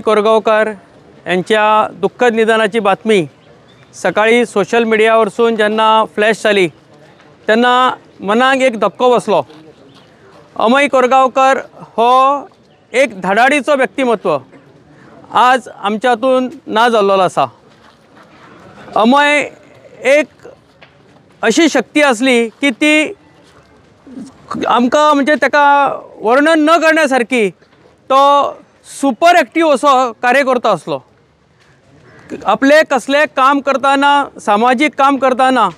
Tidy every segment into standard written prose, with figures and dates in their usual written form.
कोरगावकर यांच्या दुःखद निधनाची बातमी सकाळी सोशल मीडियावरसून जेन्ना फ्लॅश जाली तेन्ना मनाक एक धक्को बसलो। अमय कोरगावकर हो एक धडाडीचो व्यक्तिमत्व आज आमच्या हातून ना जाल्लो आसा। अमय एक अशी शक्ती असली की ती आमकां म्हणजे ताका वर्णन न करण्यासारकी तो सुपर एक्टिव असो कार्यकर्तो असलो। आपले कसले काम करताना सामाजिक काम करताना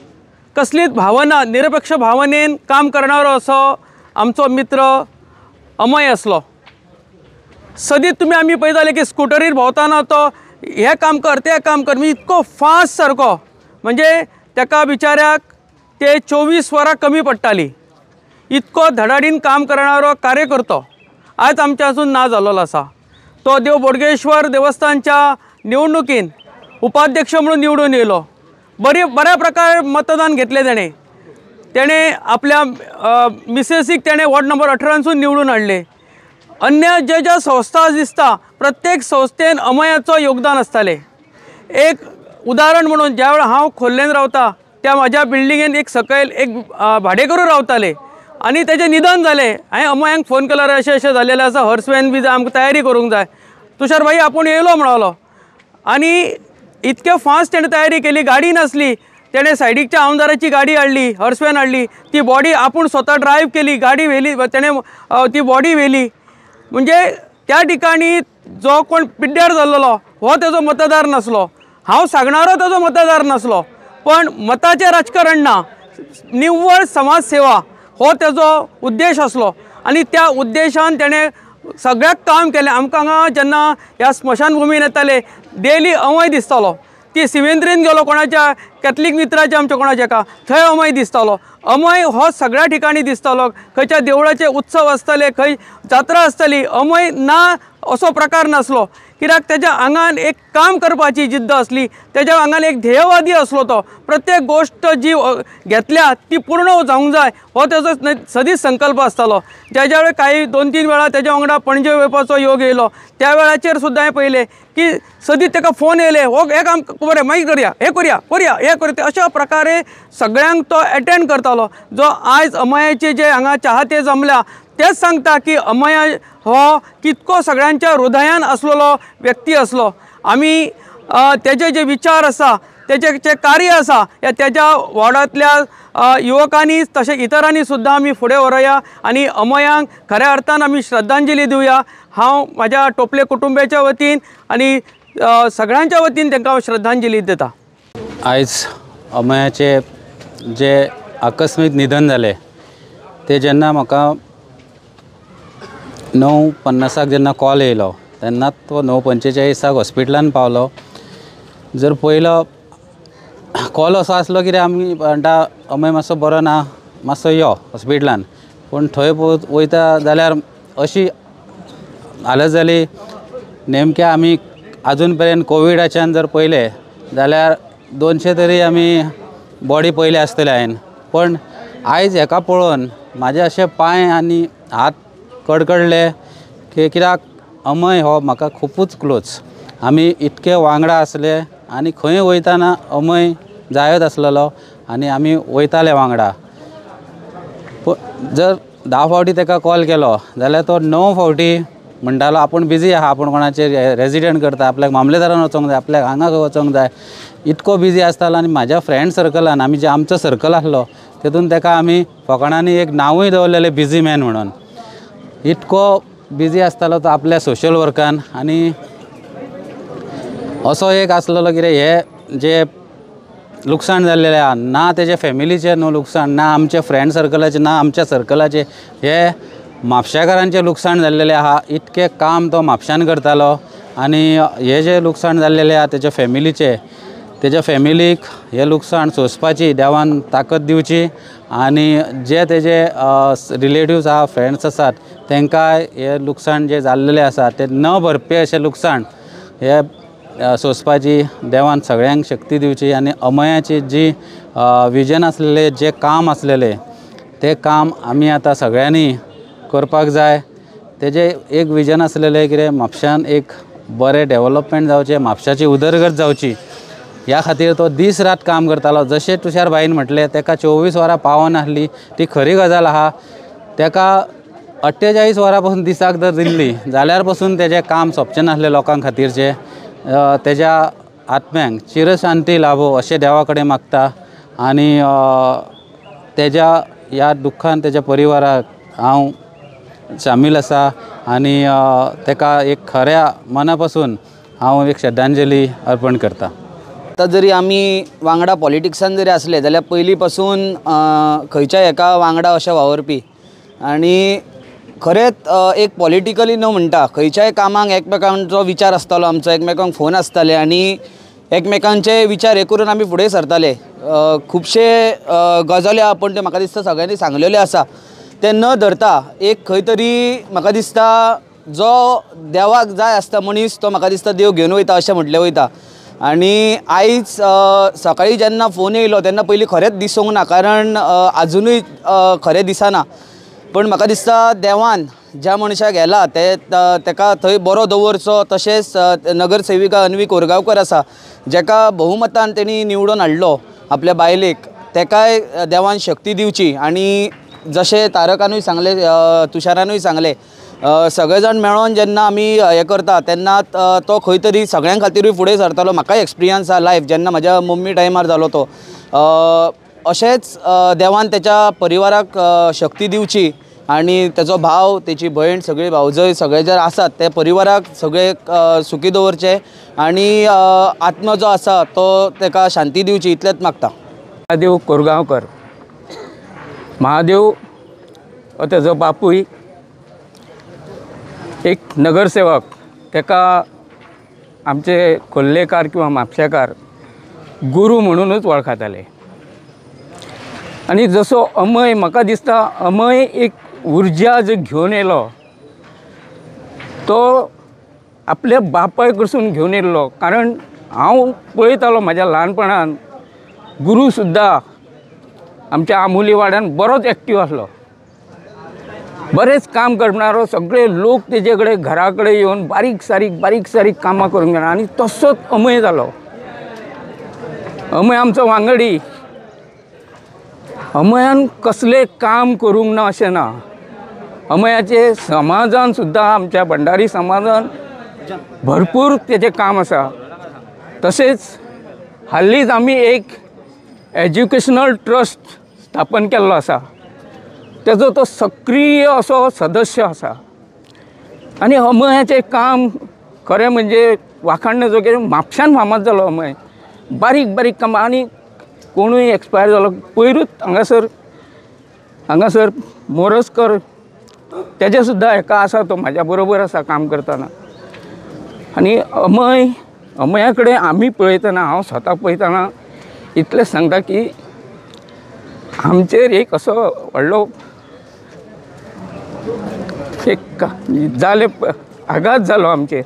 कसलीच भावना निरपेक्ष भावनेन काम करणारो असो आमचो मित्र अमय असलो। सदीत तुमी आमी पळयताले की स्कूटरीर भोंवताना तो हे काम कर ते काम कर मी इतको फास्ट सारको म्हणजे ताका बिचाऱ्याक ते 24 वरां कमी पडटाली। इतको धडाडीन काम करणारो कार्यकर्तो आज आमच्या हातून ना जाल्लो आसा। तो देव बोडगेश्वर देवस्थानच्या निवडणुकीन उपाध्यक्ष म्हणून निवडून येयलो। बऱ्या प्रकार मतदान घेतले तेणे आपल्या मिसेसीक तेणे वॉर्ड नंबर 18 निवडून हाडले। अन्य ज्या संस्था दिसता प्रत्येक संस्थेन अमयाचो योगदान आसतालें। एक उदाहरण म्हणून ज्या वेळा हांव खोर्लेन रावता त्या म्हाज्या बिल्डिंगेन एक सकयल एक भाडेकरू रावताले आनी तेजें निधन जालें। हांवें अमयांक फोन केल्यार अशें जाल्लेलें आसा हॉर्सवॅन बी आमकां तयारी करूंक जाय। तुषार भाई आपूण येयलो म्हणलो आनी इतके फास्ट तेणें तयारी केली। गाडी नासली तेणें सायडीकच्या आमदाराची गाडी हाडली हॉर्सवॅन हाडली ती बॉडी आपूण स्वता ड्रायव्ह केली गाडी व्हेली तेणें ती बॉडी व्हेली। म्हणजे त्या ठिकाणी जो कोण पिड्ड्यार जाल्लो हो तेजो मतदार नासलो हांव सांगणारो तेजो मतदार नासलो पण मताचें राजकारण ना निव्वळ समाज सेवा हो तेजो उद्देश आसलो आनी त्या उद्देशान तेणें सगळ्याक काम केलें। आमकां हांगा जेन्ना ह्या स्मशानभुमीन येताले डेली अमय दिसतालो। ती सिवेंद्रीन गेलो कोणाच्या कॅथलीक मित्राच्या आमच्या कोणाच्या एका थंय अमय दिसतालो। अमय हो सगळ्या ठिकाणी दिसतालो। खंयच्या देवळाचे उत्सव आसताले खंय जात्रा आसताली अमय ना असो प्रकार नासलो कित्याक तेज्या आंगान एक काम करपाची जिद्द असली तेज्या आंगान एक ध्येयवादी असलो। तो प्रत्येक गोष्ट जी घेतल्या ती पूर्ण जावंक जाय हो तेजो सदीच संकल्प आसतालो। ज्या वेळी काही 2-3 वेळा तेज्या वांगडा पणजे वचपाचो योग येयलो त्या वेळाचेर सुद्दां हांवें पळयलें की सदीत ताका फोन येयले हो हे काम बरें मागीर करया हे करया अशा प्रकारे सगळ्यांक तो एटेंड करतालो। जो आयज अमयाचे जे हांगा चाहते जमल्या तेच सांगता की अमय हो कितको सगळ्यांच्या हृदयान असलेलो व्यक्ती असलो। आमी तेजे जे विचार आसा तेजे जे कार्य आसा या तेज्या वाड्यांतल्या युवकांनी तशें इतरांनी सुद्दां आमी फुडें व्हरया आनी अमयांक खऱ्या अर्थान आमी श्रद्धांजली दिवया। हांव म्हाज्या टोपले कुटुंबाच्या वतीन आनी सगळ्यांच्या वतीन तांकां श्रद्धांजली दिता। आयज अमयाचे जे आकस्मीक निधन जालें ते जेन्ना म्हाका 9:50 जेन्ना कॉल येयलो तेन्ना तो 9:45 हॉस्पिटलान पावलो। जर पयलो कॉल असो आसलो की आमी म्हणटा अमय मातसो बरो ना मातसो यो हॉस्पिटलान पूण थंय वयता जाल्यार अशी हालत जाली नेमके आमी आजून पर्यंत कोविडाच्यान जर पळयलें जाल्यार 200 तरी आमी बॉडी पयले आसतले हांवें पण आयज हेका पळोवन म्हाजे अशे पांय आनी हात कडकडले की कित्याक अमय हो म्हाका खूबच क्लोज। आमी इतके वांगडा आसले आनी खंय वयताना अमय जायत आसलेलो आनी आमी वयताले वांगडा। जर 10 फावटी ताका कॉल केलो जाल्यार तो 9 फावटी म्हणटालो आपूण बिजी आहा आपूण कोणाचे रेजिडेंट करता आपल्याक मामलेदारान वचोंक जाय आपल्याक हांगा वचोंक जाय इतको बिजी आसतालो। आनी म्हाज्या फ्रेंड सर्कलान आमी जे आमचो सर्कल आसलो तेतून ताका आमी फकाणांनी एक नांवूय दवरलेलें बिजी मॅन म्हणून। इतको बिजी आसतालो तो आपल्या सोशल वर्कान आनी असो एक आसलेलो कितें हे जे लुकसाण जाल्लेलें आहा ना तेजे फॅमिलीचें न्हू लुकसाण ना आमच्या फ्रेंड सर्कलाचें ना आमच्या सर्कलाचें हे म्हापशेकारांचें लुकसाण जाल्लेलें आहा। इतकें काम तो म्हापशान करतालो आनी हे जे लुकसाण जाल्लेलें आहा तेजे फॅमिलीचें तेज्या फॅमिलीक हे लुकसाण सोंसपाची देवान ताकद दिवची आनी जे तेजे रिलेटिव्स आहा फ्रेंड्स आसात तांकां हे लुकसाण जे जाल्लेले आसा ते न भरपे अशें लुकसाण हे सोंसपाची देवान सगळ्यांक शक्ती दिवची आनी अमयाची जी विजन आसलेले जे काम आसलेले ते काम आमी आतां सगळ्यांनी करपाक जाय। तेजे एक विजन आसलेलें कितें म्हापशान एक बरें डेव्हलपमेंट जावचें, म्हापशाची उदरगत जावची ह्या खातीर तो दीस रात काम करतालो। जशें तुषार भाईन म्हटलें तेका 24 वरां पावनासली ती खरी गजाल आहा। तेका 48 वरां पासून दिसाक जर दिल्ली जाल्यार पासून तेजें काम सोंपचें नासलें लोकां खातीरचें। तेज्या आत्म्यांक चिरशांती लाभो अशें देवा कडेन मागता आनी तेज्या ह्या दुख्खान तेज्या परिवाराक हांव शामील आसा आनी तेका एक खऱ्या मना पासून हांव एक श्रद्धांजली अर्पण करता। आतां जरी आमी वांगडा पॉलिटिक्सान जरी आसले जाल्यार पयलीं पासून खंयच्याय एका वांगडा अशें वावरपी आनी खरेंच एक पॉलिटिकली न म्हणटा खंयच्याय कामाक एकमेकांचो विचार आसतालो आमचो, एकमेकांक फोन आसताले आनी एकमेकांचे विचार हे करून आमी फुडें सरताले। खुबशे गजाली आहा पण ते म्हाका दिसता सगळ्यांनी सांगलेल्यो आसा। ते न धरता एक खंय तरी म्हाका दिसता जो देवाक जाय आसता मनीस तो म्हाका दिसता देव घेवन वयता अशें म्हटलें वयता। आनी आयज सकाळीं जेन्ना फोन येयलो तेन्ना पयलीं खरेंच दिसूंक ना, कारण आजुनूय खरें दिसना। पण म्हाका दिसता देवान ज्या मनशाक घेला तेका थंय बरो दवरचो। तशेंच नगरसेविका अन्वी कोरगांवकर आसा जेका बहुमतान तेणी निवडून हाडलो आपल्या बायलेक, तेकाय देवान शक्ती दिवची। आनी जशें तारकानूय सांगलें, तुषारानूय सांगलें, सगळे जाण मेळोन जेन्ना आमी हे करता तेन्ना तो खंय तरी सगळ्यां खातीरूय फुडें सरतालो। म्हाकाय एक्सपिरियन्स आहा लायफ जेन्ना म्हज्या मम्मी टायमार जालो तो। अशेंच देवान तेच्या परिवाराक शक्ती दिवची आनी तेजो भाव, तेची भयण, सगळी भावजय सगळे जर आसात ते परिवाराक सगळे सुखी दवरचे आनी आत्मा जो आसा तो तेका शांती दिवची इतलेंच मागता। महादेव कोरगांवकर, महादेव हो तेजो बापूय एक नगरसेवक, तेका आमचे खोर्लेकार किंवा म्हापशेकार गुरू म्हणूनच वळखताले। आनी जसो अमय म्हाका दिसता अमय एक उर्जा जो घेवन येयलो तो आपल्या बापाय कडसून घेवन येयल्लो। कारण हांव पळयतालो म्हाज्या ल्हानपणान गुरू सुद्दां आमच्या आमोली वाड्यान बरोच एक्टीव आसलो, बरेच काम करणारो। सगळे लोक तेजे कडेन घरा कडेन येवन बारीक सारीक कामां करूंक गेला आनी तसोच अमय जालो। अमय आमचो वांगडी, अमयान कसलें काम करूंक ना अशें ना। अमयाचे समाजान सुद्दां आमच्या भंडारी समाजान भरपूर तेजें काम आसा। तशेंच हाल्लीच आमी एक एज्युकेशनल ट्रस्ट स्थापन केल्लो आसा, तेजो तो सक्रीय असो सदस्य आसा। आनी अमयाचें काम खरें म्हणजे वाखाणण्याजोगें म्हापशान फामाद जालो अमय। बारीक कामां आनी कोणूय एक्सपायर जालो पयरूच हांगासर मोरजकर तेजे सुद्दां हेका आसा, तो म्हाज्या बरोबर आसा काम करतना। आनी अमया कडेन आमी पळयतना, हांव स्वता पळयतना इतलें सांगता की आमचेर एक असो व्हडलो एक जाले आघात जालो आमचेर।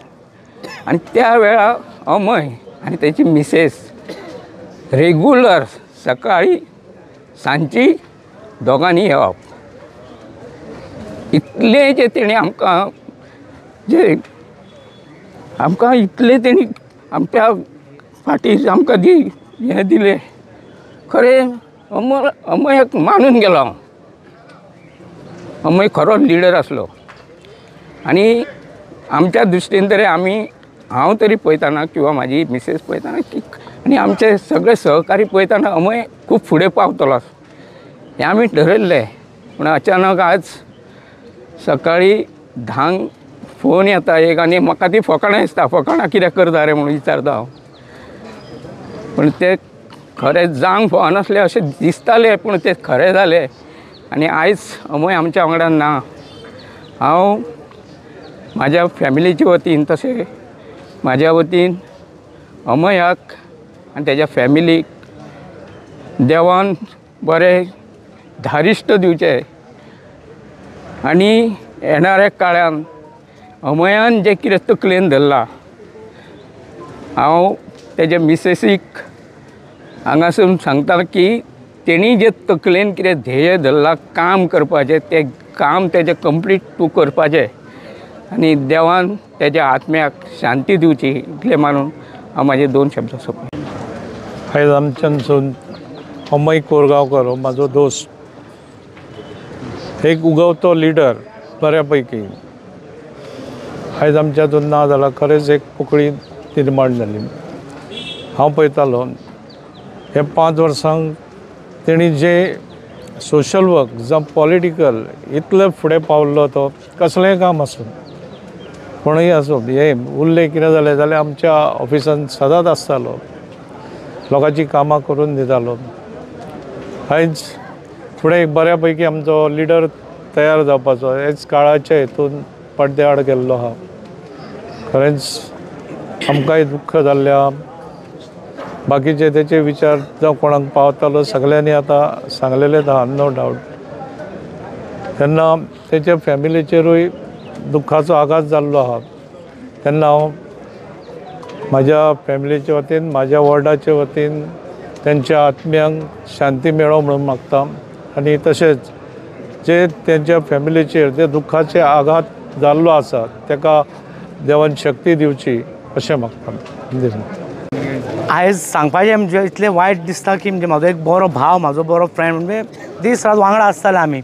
आनी त्या वेळार अमय आनी तेची मिसेस रेगुलर सकाळी सांची दोगांनी येवप। इतलें जे तेणी आमकां इतलें तेणी आमच्या फाटीं आमकां हें दिलें। खरें अमयाक मानून गेलो हांव। अमय खरो लिडर आसलो आनी आमच्या दृश्टीन तरी हांव तरी पळयताना किंवा म्हाजी मिसेस पळयताना की आनी आमचे सगळे सहकारी पळयताना अमय खूब फुडें पावतलो हें आमी ठरयल्लें। पूण अचानक आज सकाळीं 10 फोन येता एक आनी म्हाका ती फकाणां दिसता, फकाणां कित्याक करता रे म्हणून विचारता हांव। पूण तें खरें जावंक फावनासलें अशें दिसतालें, पूण तें खरें जालें। आनी आयज अमय आमच्या वांगडा ना। हांव म्हाज्या फॅमिलीच्या वतीन तशें म्हाज्या वतीन अमयाक आनी तेज्या फॅमिलीक देवान बरें धारिश्ट दिवचें आनी येणाऱ्या काळान अमयान जें कितें तकलेन धरलां हांव तेजे मिसेसीक हांगासून सांगता की तेणी जे तकलेन कितें ध्येय धरलां काम करपाचें तें काम तेजें कंप्लीट तूं करपाचें आनी देवान तेज्या आत्म्याक शांती दिवची इतलें मानून हांव म्हाजे 2 शब्द सोंपलें. आयज आमच्यानसून अमय कोरगांवकर हो म्हाजो दोस्त, एक उगवतो लिडर बऱ्या पैकी. आयज आमच्या हातून ना जाल्यार खरेंच एक पोकळी निर्माण जाली. हांव पळयतालो हे 5 वर्सांक तेणी जे सोशल वर्क जावं पॉलिटिकल इतले फुडें पावल्लो तो कसलेंय काम आसूं कोणूय आसूं हे उरलें कितें जालें जाल्यार आमच्या ऑफिसान सदांच आसतालो, लोकांची कामां करून दितालो. आयज फुडें एक बऱ्या पैकी आमचो लिडर तयार जावपाचो हेच काळाच्या हेतून पड्ड्या आड गेल्लो आहा. खरेंच आमकांय दुख्ख जाल्ल्या. बाकीचे तेचे विचार जावं कोणाक पावतालो सगळ्यांनी आतां सांगलेलेच आहा, नो डावट. तेन्ना तेच्या फॅमिलीचेरूय दुख्खाचो आघात जाल्लो आहा. तेन्ना हांव म्हाज्या फॅमिलीच्या वतीन, म्हाज्या वॉर्डाच्या वतीन तेंच्या आत्म्यांक शांती मेळो म्हणून मागता. आनी तशेंच जे तेंच्या फॅमिलीचेर जे दुख्खाचे आघात जाल्लो आसा तेका देवान शक्ती दिवची अशें मागता. आयज सांगपाचें म्हणजे इतलें वायट दिसता की म्हणजे म्हाजो एक बरो भाव, म्हाजो बरो फ्रेंड, म्हणजे दीस रात वांगडा आसताले आमी.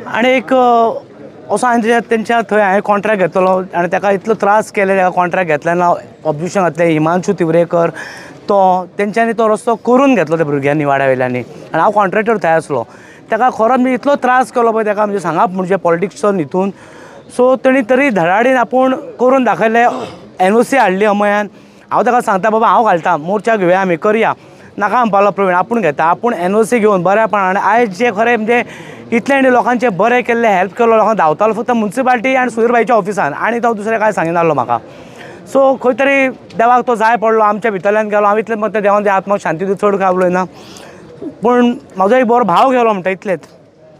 आनी एक असो हांवें तेंच्या थंय हांवें कॉन्ट्रॅक्ट घेतलो आनी ताका इतलो त्रास केले. ताका कॉन्ट्रॅक्ट घेतल्यान ऑब्जेक्शन घातलें. हिमांशू तिवरेकर तो तेंच्यांनी तो रस्तो करून घेतलो त्या भुरग्यांनी वाड्या वयल्यांनी आनी हांव कॉन्ट्रॅक्टर थंय आसलो. ताका खरोच म्हणजे इतलो त्रास केलो पळय ताका, म्हणजे सांगप म्हणजे पॉलिटिक्सान हितून. सो तेणी तरी धडाडीन आपूण करून दाखयलें. NOC हाडली अमयान. हांव ताका सांगता बाबा हांव घालता, मोर्चा घेवया आमी, करया. नाका म्हणपालो प्रवीण, आपूण घेता, आपूण NOC घेवन बऱ्यापणान. आनी आयज जे खरें म्हणजे इतलें लोकांचे बरें केल्लें, हेल्प केलो लोकांक धांवतालो फक्त म्युन्सिपाल्टी आनी सुधीरबाईच्या ऑफिसान, आनी तो दुसरें कांय सांगिनासलो म्हाका. सो खंय तरी देवाक तो जाय पडलो, आमच्या भितरल्यान गेलो. हांव इतलें म्हणटा देवान त्या आत्माक शांती दी, चड काय उलयना. पूण म्हाजो एक बरो भाव गेलो म्हणटा इतलेंच.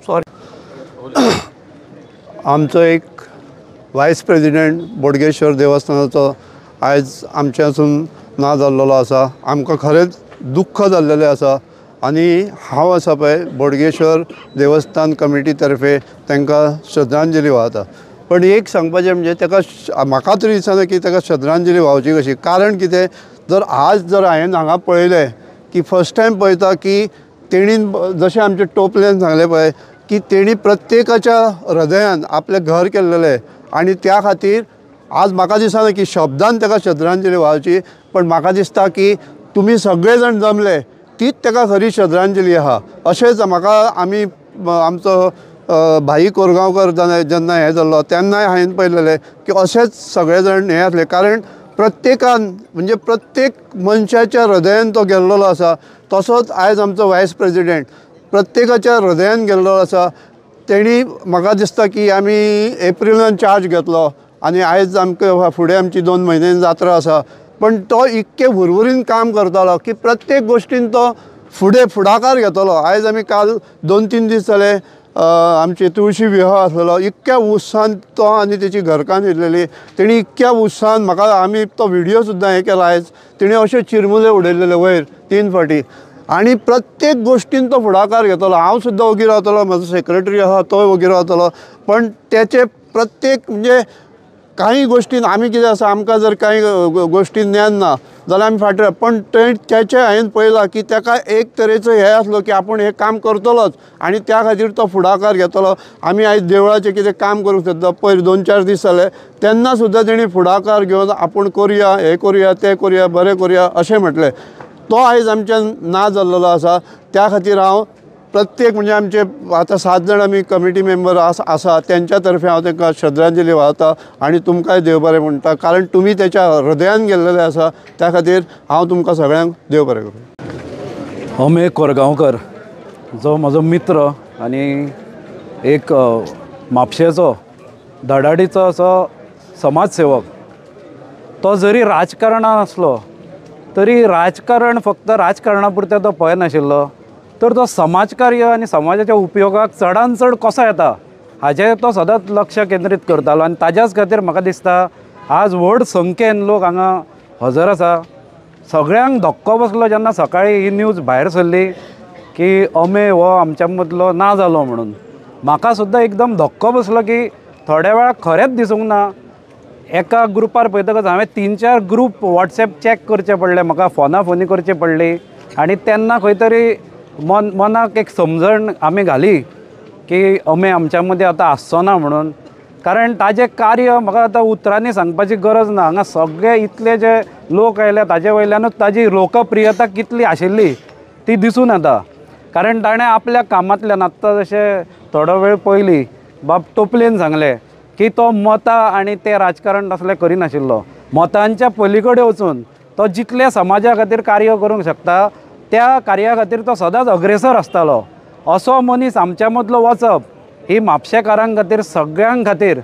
सॉरी. आमचो एक वायस प्रेजिडेंट बोडगेश्वर देवस्थानाचो आयज आमच्यासून ना जाल्लो आसा. आमकां खरेंच दुख्ख जाल्लेलें आसा. आनी हांव आसा पळय बोडगेश्वर देवस्थान कमिटी तर्फे तांकां श्रद्धांजली वाहता. पण एक सांगपाचें म्हणजे ताका म्हाका तरी दिसना की ताका श्रद्धांजली व्हांवची कशी. कारण कितें, जर आज जर हांवें हांगा पळयलें की फर्स्ट टायम पळयता की तेणीन जशें आमचे टोपलेन सांगलें पळय की तेणी प्रत्येकाच्या हृदयान आपलें घर केल्लेलें. आनी त्या खातीर आज म्हाका दिसना की शब्दान ताका श्रद्धांजली व्हांवची, पण म्हाका दिसता की तुमी सगळे जाण जमले तीच ताका खरी श्रद्धांजली आहा. अशेंच म्हाका आमी आमचो भाई कोरगांवकर जेन्ना हें जाल्लो तेन्नाय हांवें पळयलेलें की अशेंच सगळे जाण हें आसले. कारण प्रत्येकान म्हणजे प्रत्येक मनशाच्या हृदयान तो गेल्लो आसा. तसोच आयज आमचो वायस प्रेजिडेंट प्रत्येकाच्या हृदयान गेल्लो आसा. तेणी म्हाका दिसता की आमी एप्रिलान चार्ज घेतलो आनी आयज आमकां फुडें आमची 2 म्हयन्यांनी जात्रा आसा. पण तो इतके भुरभुरीन काम करतालो की प्रत्येक गोश्टीन तो फुडाकार घेतलो. आयज आमी काल 2-3 दीस जाले आमचे तुळशी विवाह आसलेलो. इतक्या उत्साहान तो आनी तेची घरकान्न येयलेली. तेणी इतक्या उत्साहान म्हाका आमी तो व्हिडियो सुद्दां हें केला. आयज तेणी अशे चिरमुले उडयलेले वयर 3 फावटी. आनी प्रत्येक गोश्टीन तो फुडाकार घेतलो. हांव सुद्दां ओगी रावतलो, म्हजो सेक्रेटरी आहा तोय ओगी रावतलो. पण तेचे प्रत्येक म्हणजे काही गोश्टीन आमी कितें आसा, आमकां जर कांय गोश्टीन ज्ञान ना जाल्यार आमी फाटीं. पण तेचे हांवें पळयलां की ताका एक तरेचो हें आसलो की आपूण हें काम करतलोच आनी त्या खातीर तो फुडाकार घेतलो. आमी आयज देवळाचें कितें काम करूंक सोदता, पयर 2-4 दीस जाले तेन्ना सुद्दां तेणी फुडाकार घेवन आपूण करुया, हें करुया, तें करुया, बरें करुया अशें म्हटलें. तो आयज आमच्यान ना जाल्लो आसा. त्या खातीर हांव प्रत्येक म्हणजे आमचे आतां 7 जाण आमी कमिटी मेंबर आसा त्यांच्या तर्फे हांव तांकां श्रद्धांजली वाहता आनी तुमकांय देव बरें म्हणटा. कारण तुमी तेच्या हृदयान गेल्लेले आसा. त्या खातीर हांव तुमकां सगळ्यांक देव बरें करूं. अमय कोरगांवकर जो म्हजो मित्र आनी एक म्हापशेचो धडाडीचो असो समाजसेवक. तो जरी राजकारणांत आसलो तरी राजकारण फक्त राजकारणा पुरतें तो पळयनाशिल्लो, तर तो समाजकार्य आनी समाजाच्या उपयोगाक चडांत चड कसो येता हाचेर तो सदांच लक्ष केंद्रीत करतालो. आनी ताज्याच खातीर म्हाका दिसता आज व्हड संख्येन लोक हांगा हजर आसा. सगळ्यांक धक्को बसलो जेन्ना सकाळीं ही न्यूज भायर सरली की अमेय हो आमच्या मदलो ना जालो म्हणून. म्हाका सुद्दां एकदम धक्को बसलो की थोड्या वेळाक खरेंच दिसूंक ना. एका ग्रुपार पळयतकच हांवें 3-4 ग्रूप वॉट्सॅप चॅक करचे पडले, म्हाका फोनी करची पडली. आनी तेन्ना खंय तरी मनाक एक समजण आमी घाली की अमेय आमच्या मदीं आतां आसचो ना म्हणून. कारण ताजें कार्य म्हाका आतां उतरांनी सांगपाची गरज ना. हांगा सगळे इतले जे लोक आयले ताजे वयल्यानूच ताजी लोकप्रियता कितली आशिल्ली ती दिसून येता. कारण ताणें आपल्या कामांतल्यान आत्तां जशें थोडो वेळ पयलीं बाब टोपलेन सांगलें की तो मतां आनी तें राजकारण तसलें करिनाशिल्लो. मतांच्या पलीकडे वचून तो जितले समाजा खातीर कार्य करूंक शकता त्या कार्या खातीर तो सदांच अग्रेसर आसतालो. असो मनीस आमच्या मदलो वचप ही म्हापशेकारांक खातीर सगळ्यांक खातीर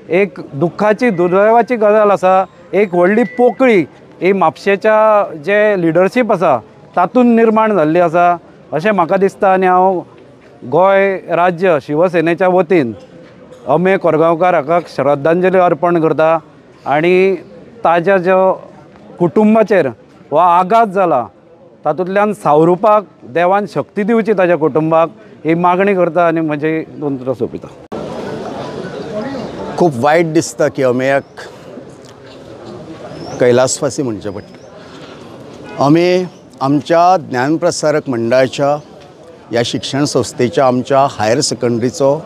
एक दुख्खाची दुर्दैवाची गजाल आसा. एक व्हडली पोकळी ही म्हापशेच्या जे लिडरशीप आसा तातूंत निर्माण जाल्ली आसा अशें म्हाका दिसता. आनी हांव गोंय राज्य शिवसेनेच्या वतीन अमेय कोरगांवकार हाका श्रद्धांजली अर्पण करता. आनी ताज्या जो कुटुंबाचेर हो आघात जाला तातूंतल्यान सावरुपाक देवान शक्ती दिवची ताज्या कुटुंबाक ही मागणी करता आनी म्हजी 2 उतरां सोंपिता. खूप वायट दिसता की अमेयाक कैलासवासी म्हणचें पडटा. अमेय आमच्या ज्ञानप्रसारक मंडळाच्या ह्या शिक्षण संस्थेच्या आमच्या हायर सेकंडरीचो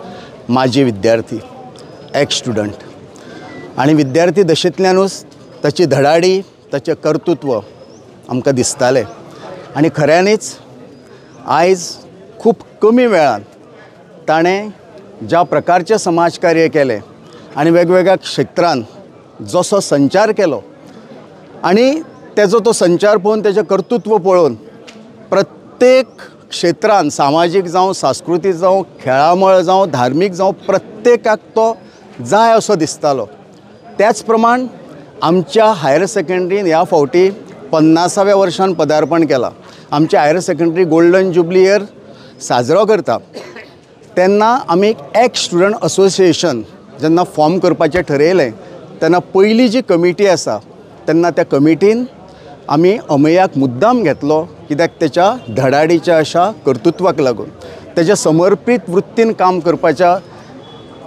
माजी विद्यार्थी, एक्स स्टुडंट. आनी विद्यार्थी दशेंतल्यानूच ताची धडाडी ताचें कर्तृत्व आमकां दिसतालें. आनी खऱ्यांनीच आयज खूब कमी वेळान ताणें ज्या प्रकारचें समाजकार्य केलें आनी वेगवेगळ्या क्षेत्रांत जसो संचार केलो आनी तेजो तो संचार पळोवन तेजें कर्तृत्व पळोवन प्रत्येक क्षेत्रांत सामाजीक जावं सांस्कृतीक जावं खेळामळ जावं धार्मीक जावं प्रत्येकाक तो जाय असो दिसतालो. त्याच प्रमाण आमच्या हायर सेकंडरीन ह्या फावटी 50व्या वर्षान पदार्पण केलां. आमचे higher secondary golden jubilee year साजरो करता तेन्ना आमी एक्स स्टुडंट असोसिएशन जेन्ना फॉर्म करपाचें ठरयलें तेन्ना पयली जी कमिटी आसा तेन्ना त्या कमिटीन आमी अमेयाक मुद्दाम घेतलो कित्याक तेच्या धडाडीच्या अशा कर्तृत्वाक लागून, तेच्या समर्पीत वृत्तीन काम करपाच्या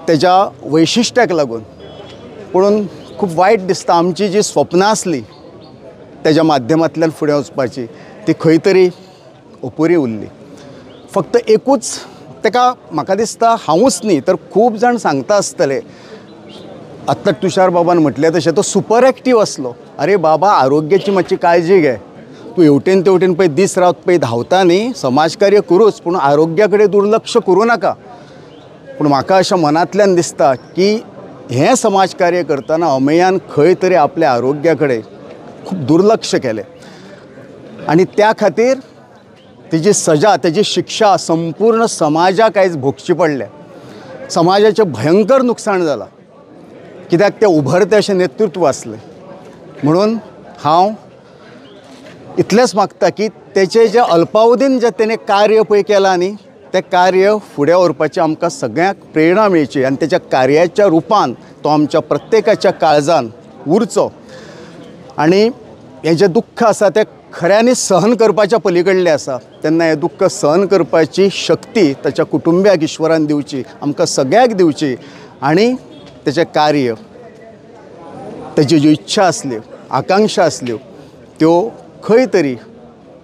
तेच्या वैशिश्ट्याक लागून. पुणून खूब वायट दिसता आमची जी स्वप्नां आसली तेच्या माध्यमांतल्यान फुडें वचपाची ती खंय तरी अपुरी उरली. फक्त एकूच ताका म्हाका दिसता हांवूच न्ही तर खूब जाण सांगता आसतले. आत्तां तुषार बाबान म्हटलें तशें तो सुपर एक्टीव आसलो. अरे बाबा आरोग्याची मातशी काळजी घे, तूं हेवटेन तेवटेन पळय दीस रात पळय धांवता न्ही, समाजकार्य करूच पूण आरोग्या कडेन दुर्लक्ष करूं नाका. पूण म्हाका अशें मनांतल्यान दिसता की हें समाजकार्य करतना अमेयान खंय तरी आपल्या आरोग्या कडेन खूब दुर्लक्ष केलें आनी त्या खातीर तेजी सजा तेजी शिक्षा संपूर्ण समाजाक आयज भोगची पडल्या. समाजाचें भयंकर नुकसाण जालां कित्याक तें उभरतें अशें नेतृत्व आसलें. म्हणून हांव इतलेंच मागता की तेचें जें अल्पावधीन जें तेणें कार्य पळय केलां न्ही तें कार्य फुडें व्हरपाची आमकां सगळ्यांक प्रेरणा मेळची आनी तेच्या कार्याच्या रुपान तो आमच्या प्रत्येकाच्या काळजान उरचो. आनी हें जें दुख्ख आसा तें खऱ्यांनी सहन करपाच्या पलीकडलें आसा. तेन्ना हें दुख्ख सहन करपाची शक्ती ताच्या कुटुंबियाक ईश्वरान दिवची, आमकां सगळ्यांक दिवची. आनी तेचें कार्य तेज्यो ज्यो इच्छा आसल्यो आकांक्षा आसल्यो त्यो खंय तरी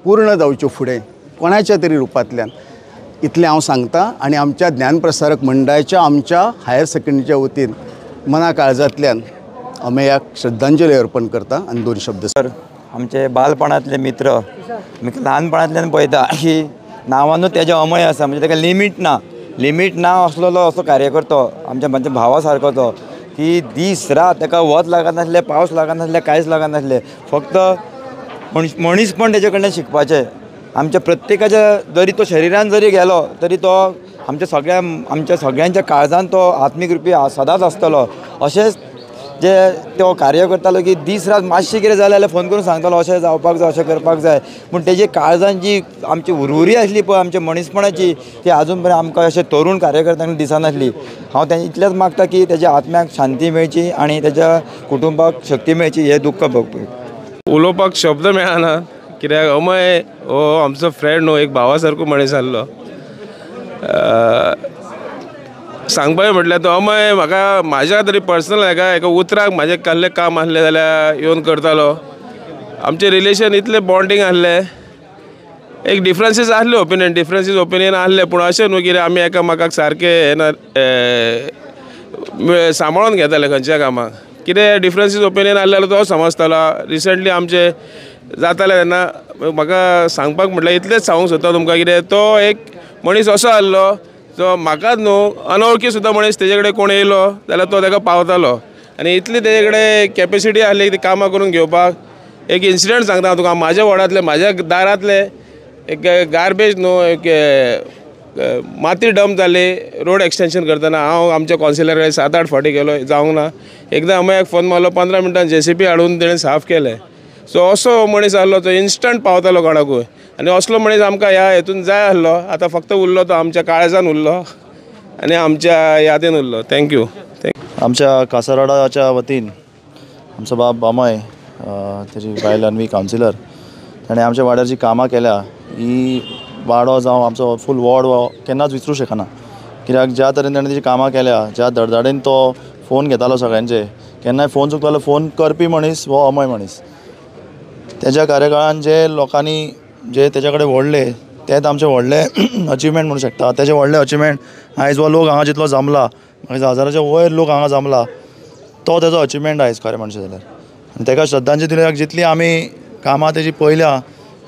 पूर्ण जावच्यो फुडें कोणाच्या तरी रुपांतल्यान इतलें हांव सांगतां. आनी आमच्या ज्ञानप्रसारक मंडळाच्या आमच्या हायर सेकंडरीच्या वतीन मना काळजांतल्यान अमेयाक श्रद्धांजली अर्पण करता आनी 2 शब्द. आमचे बालपणांतले मित्र म्हाका ल्हानपणांतल्यान पळयता की नांवानूच तेजे अमय आसा, म्हणजे ताका लिमीट ना असलो असो कार्यकर्तो आमच्या भावा सारको तो की दीस रात ताका वत लागनासलें, पावस लागनासलें, कांयच लागनासलें. फक्त मनीसपण तेजे कडल्यान शिकपाचें. आमच्या प्रत्येकाच्या जरी तो शरिरान जरी गेलो तरी तो आमच्या सगळ्यांच्या काळजान तो आत्मीक रुपी सदांच आसतलो. अशेंच जे तो कार्य करतालो की दीस रात मातशें कितें जालें जाल्यार फोन करून सांगतालो अशें जावपाक जाय अशें करपाक जाय. पूण तेजी काळजान जी आमची उर्वरी आसली पळय आमच्या मनीसपणाची ती आजून पर्यंत आमकां अशें तरूण कार्यकर्त्यांक दिसनासली. हांव तें इतलेंच मागता की तेज्या आत्म्याक शांती मेळची आनी तेज्या कुटुंबाक शक्ती मेळची हें दुख्ख भोगपी. उलोवपाक शब्द मेळना कित्याक अमय हो आमचो फ्रेंड न्हू, एक भावा सारको मनीस आसलो. सांगपाचें म्हटल्यार तो अमय म्हाका म्हाज्या तरी पर्सनल एका उतराक म्हाजें कसलें काम आसलें जाल्यार येवन करतालो. आमचें रिलेशन इतलें बॉन्डिंग आसलें. एक डिफरन्सीस आसले ओपिनियन आसले, पूण अशें न्हू कितें आमी एकामेकाक सारके सांबाळून घेताले खंयच्या कामाक. कितें डिफरन्सीस ओपिनियन आसले जाल्यार तो समजतालो. रिसंटली आमचे जाताले तेन्ना म्हाका सांगपाक म्हटल्यार इतलेंच सांगूंक सोदता तुमकां कितें तो एक मनीस असो आसलो जो म्हाकाच न्हू अनवळखी सुद्दां मनीस तेजे कडेन कोण येयलो जाल्यार तो ताका पावतालो. आनी इतली तेजे कडेन कॅपेसिटी आसली ती कामां करून घेवपाक. एक इन्सिडंट सांगता हांव तुका. म्हाज्या वॉर्डांतले म्हाज्या दारांतले एक गार्बेज न्हू एक माती डंप जाली रोड एक्सटेंशन करतना. हांव आमच्या कौन्सिलर कडेन 7-8 फावटी गेलो, जावंक ना. एकदां अमयाक फोन मारलो, 15 मिनटान JCB हाडून तेणें साफ केलें. सो असो मनीस आसलो तो इन्स्टंट पावतालो कोणाकूय. आनी असलो मनीस आमकां ह्या हेतून जाय आसलो. आतां फक्त उरलो तो आमच्या काळजान उरलो आनी आमच्या यादीन उरलो. थँक्यू. आमच्या कासारवाडाच्या वतीन आमचो बाब अमय, तेजी बायल अन्वी कावन्सिलर, ताणें आमच्या वाड्यार जी कामां केल्या ही वाडो जावं आमचो फूल वॉर्ड हो केन्नाच विसरूं शकना. कित्याक ज्या तरेन ताणें तेजी कामां केल्या, ज्या धडधडेन तो फोन घेतालो सगळ्यांचे, केन्नाय फोन चुकतालो फोन करपी मनीस हो अमय मनीस. तेज्या कार्यकाळान जे लोकांनी जे तेजे कडेन व्हडले तेच आमचे व्हडले अचिवमेंट म्हणूं शकता. तेजे व्हडले अचिवमेंट आयज हो लोक हांगा जितलो जमला, हजाराच्या वयर लोक हांगा जमला, तो तेजो अचिवमेंट आयज खरें म्हणचें जाल्यार. आनी तेका श्रद्धांजली दिल्याक जितली आमी कामां तेजी पळयल्या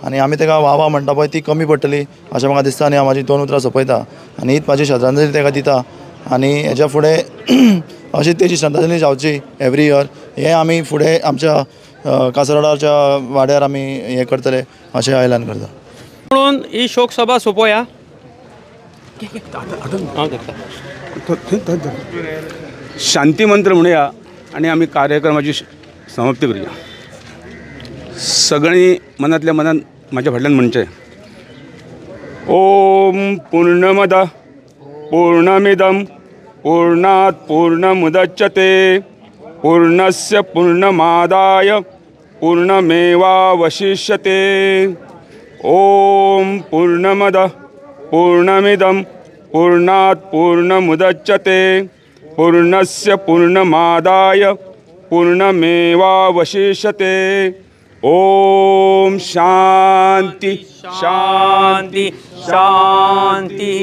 आनी आमी तेका वाह म्हणटा पळय ती कमी पडटली अशें म्हाका दिसता. आनी हांव म्हाजी 2 उतरां सोंपयता आनी हीच म्हाजी श्रद्धांजली तेका दिता. आनी हेच्या फुडें अशीच तेजी श्रद्धांजली जावची एवरी इयर. हें आमी फुडें आमच्या कासारवाडाच्या वाड्यार आमी हें करतले अशें आयल्यान करता. म्हणून ही शोक सभा सोंपोवया. शांती मंत्र म्हणूया आणि आम्ही कार्यक्रमाची समाप्ती करूया. सगळ्यांनी मनातल्या मनात माझ्या फाटल्यान म्हणचें, ओम पूर्णमद पूर्णमिदं पूर्णात् पूर्णमुदच्यते पूर्णस्य पूर्णमादाय पूर्णमेवावशिष्यते. ओम पूर्णमद पूर्णमिदं पूर्णात् पूर्णमुदच्यते पूर्णस्य पूर्णमादाय पूर्णमेवावशिष्यते. ओम शांति शांति शांति.